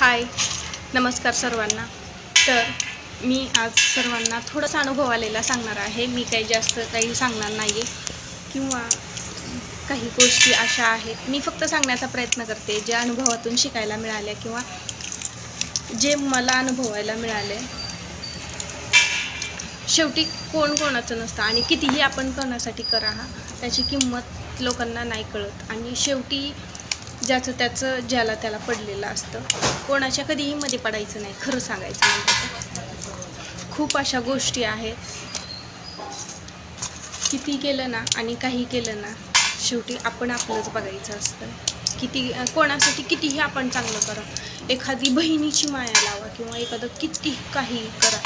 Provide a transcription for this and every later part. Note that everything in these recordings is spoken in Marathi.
हाय, नमस्कार सर्वांना। तर मी आज सर्वांना थोडासा अनुभव आलेला सांगणार आहे। मी काही जास्त काही सांगणार नाही किंवा काही गोष्टी अशा आहेत, मी फक्त सांगण्याचा प्रयत्न करते ज्या अनुभवातून शिकायला मिळाल्या किंवा जे मला अनुभवायला मिळाले। शेवटी कोण कोणाचं नसतं आणि कितीही आपण कोणासाठी करा त्याची किंमत लोकांना नाही कळत आणि शेवटी ज्याचं त्याचं ज्याला त्याला पडलेलं असतं। कोणाच्या कधीही मध्ये पडायचं नाही, खरं सांगायचं म्हणजे खूप अशा गोष्टी आहेत, किती केलं ना आणि काही केलं ना शेवटी आपण आपलंच बघायचं असतं। किती कोणासाठी कितीही आपण चांगलं करा, एखादी बहिणीची माया लावा किंवा एखादं किती काही करा,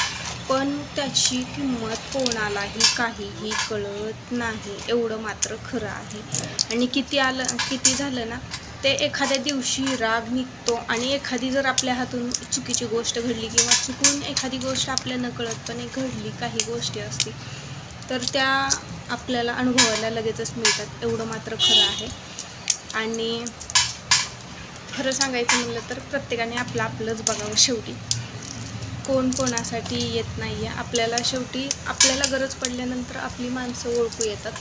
पण त्याची किंमत कोणालाही काहीही कळत नाही, एवढं मात्र खरं आहे। आणि किती झालं ना ते एखाद्या दिवशी राग निघतो आणि एखादी जर आपल्या हातून चुकीची गोष्ट घडली किंवा चुकून एखादी गोष्ट आपल्या नकळतपणे घडली, काही गोष्टी असतील तर त्या आपल्याला अनुभवायला लगेचच मिळतात, एवढं मात्र खरं आहे। आणि खरं सांगायचं म्हणलं तर प्रत्येकाने आपलंच बघावं। शेवटी कोण कोणासाठी येत नाही आहे, आपल्याला शेवटी आपल्याला गरज पडल्यानंतर आपली माणसं ओळखू येतात।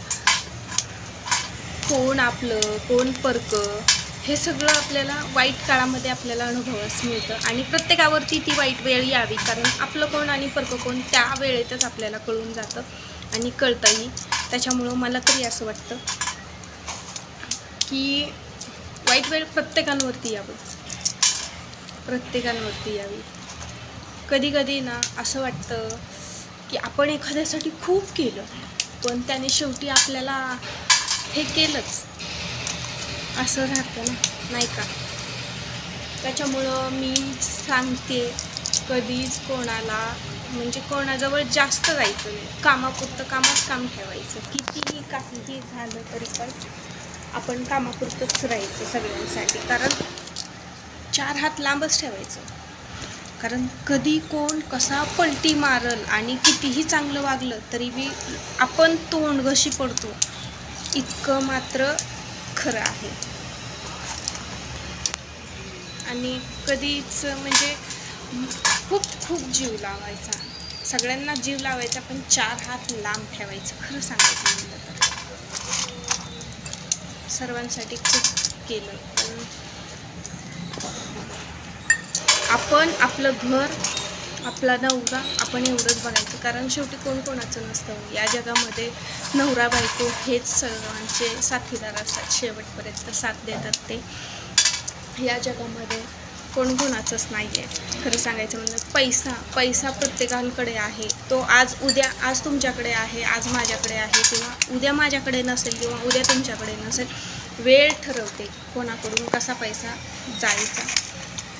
कोण आपलं कोण परकं हे सगळं आपल्याला वाईट काळामध्ये आपल्याला अनुभवास मिळतं आणि प्रत्येकावरती ती वाईट वेळ यावी, कारण आपलं कोण आणि परकं कोण त्या वेळेतच आपल्याला कळून जातं आणि कळतंही। त्याच्यामुळं मला तरी असं वाटतं की वाईट वेळ प्रत्येकावरती यावी। कधी कधी ना असं वाटतं की आपण एखाद्यासाठी खूप केलं पण त्याने शेवटी आपल्याला हे केलंच, असं राहतं ना, नाही का? त्याच्यामुळं मी सांगते, कधीच कोणाला म्हणजे कोणाजवळ जास्त जायचं नाही, कामापुरतं काम ठेवायचं। कितीही काहीही झालं तरी पण आपण कामापुरतंच राहायचं सगळ्यांसाठी, कारण 4 हात लांबच ठेवायचं, कारण कधी कोण कसा पलटी मारल आणि कितीही चांगलं वागलं तरी बी आपण तोंडघशी पडतो, इतकं मात्र खरं आहे। आणि कधीच म्हणजे खूप जीव लावायचा, सगळ्यांना जीव लावायचा, पण 4 हात लांब ठेवायचं। खरं सांगायचं म्हणलं तर सर्वांसाठी खूप केलं, पण आपण आपलं घर आपला नवरा आपण एवढंच बघायचं, कारण शेवटी कोण कोणाचं नसतं या जगामध्ये। नवरा बायको हेच सर्वांचे साथीदार असतात, शेवटपर्यंत साथ देतात ते। या जगामध्ये कोण कोणाचंच नाही आहे, खरं सांगायचं म्हणजे पैसा प्रत्येकाकडे आहे, तो आज तुमच्याकडे आहे, आज माझ्याकडे आहे किंवा उद्या माझ्याकडे नसेल किंवा उद्या तुमच्याकडे नसेल। वेळ ठरवते कोणाकडून कसा पैसा जायचा,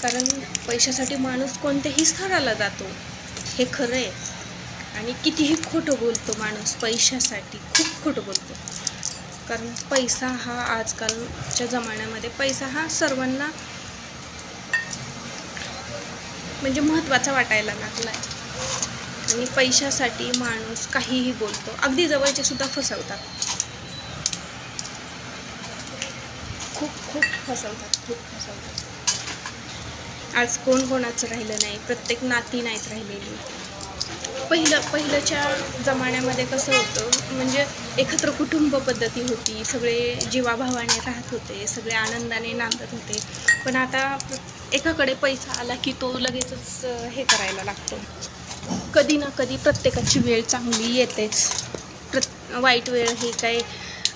कारण पैशासाठी माणूस कोणत्याही स्थळाला जातो, हे खरं आहे। आणि कितीही खोटं बोलतो माणूस पैशासाठी, खूप खोटं बोलतो, कारण पैसा हा आजकालच्या जमान्यामध्ये पैसा हा सर्वांना म्हणजे महत्त्वाचा वाटायला लागला आहे। आणि पैशासाठी माणूस काहीही बोलतो, अगदी जवळचे सुद्धा फसवतात, खूप फसवतात। आज कोण कोणाचं राहिलं नाही, प्रत्येक नाती नाहीत राहिलेली। पहिल्याच्या जमान्यामध्ये कसं होतं, म्हणजे एकत्र कुटुंब पद्धती होती, सगळे जीवाभावाने राहत होते, सगळे आनंदाने नांदत होते। पण आता एकाकडे पैसा आला की तो लगेचच हे करायला लागतो, कधी ना कधी प्रत्येकाची वेळ चांगली येतेच, वाईट वेळ ही काही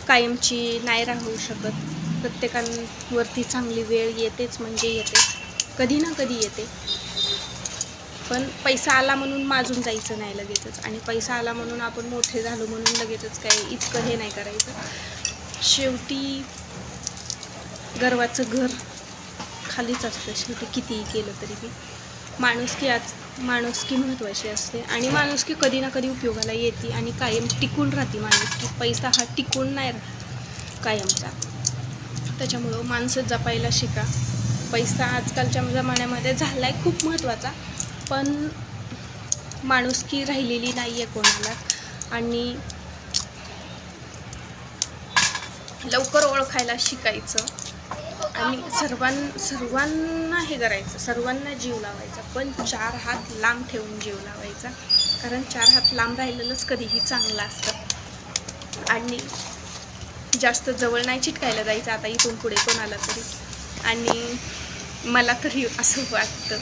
कायमची नाही राहू शकत, प्रत्येकावरती चांगली वेळ येतेच म्हणजे येतेच, कधी ना कधी येते। पण पैसा आला म्हणून माजून जायचं नाही लगेचच, आणि पैसा आला म्हणून आपण मोठे झालो म्हणून लगेचच काही इतकं हे नाही करायचं। शेवटी गर्वाचं घर खालीच असतं, शेवटी कितीही केलं तरी बी माणुसकी महत्त्वाची असते आणि माणुसकी कधी ना कधी उपयोगाला येते आणि कायम टिकून राहते माणुसकी। पैसा हा टिकून नाही राहत कायमचा, त्याच्यामुळं माणसं जपायला शिका। पैसा आजकालच्या जमान्यामध्ये झाला आहे खूप महत्त्वाचा, पण माणुसकी राहिलेली नाही आहे कोणाला, आणि लवकर ओळखायला शिकायचं आणि सर्वांना हे करायचं, सर्वांना जीव लावायचा, पण 4 हात लांब ठेवून जीव लावायचा, कारण 4 हात लांब राहिलेलंच कधीही चांगलं असतं. आणि जास्त जवळ नाही चिटकायला जायचं आता इथून पुढे कोणाला तरी. आणि मला तरी असं वाटतं,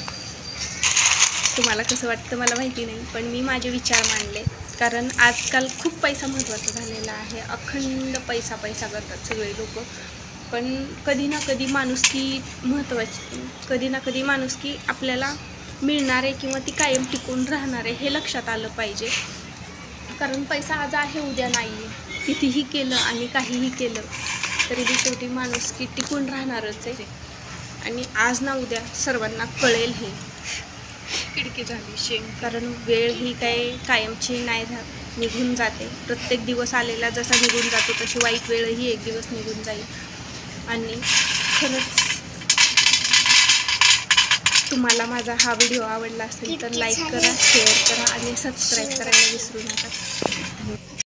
तुम्हाला कसं वाटतं मला माहिती नाही, पण मी माझे विचार मांडले. कारण आजकाल खूप पैसा महत्त्वाचा झालेला आहे, अखंड पैसा करतात सगळे लोक. पण कधी ना कधी माणुसकी महत्त्वाची, कधी ना कधी माणुसकी आपल्याला मिळणारे किंवा ती कायम टिकून राहणारे हे लक्षात आलं पाहिजे. कारण पैसा आज आहे उद्या नाही आहे. कितीही केलं आणि काहीही केलं तरी बी शेवटी माणुसकी टिकून राहणारच आहे. आणि आज ना उद्या सर्वांना कळेल हे. खिडकी झाली शेंग. कारण वेळ ही कायमची नाही राहत, निघून जाते. प्रत्येक दिवस आलेला जसा निघून जातो तशी वाईट वेळही एक दिवस निघून जाईल. आणि खरंच तुम्हाला माझा हा व्हिडिओ आवडला असेल तर लाईक करा, शेअर करा आणि सबस्क्राईब करायला विसरू नका.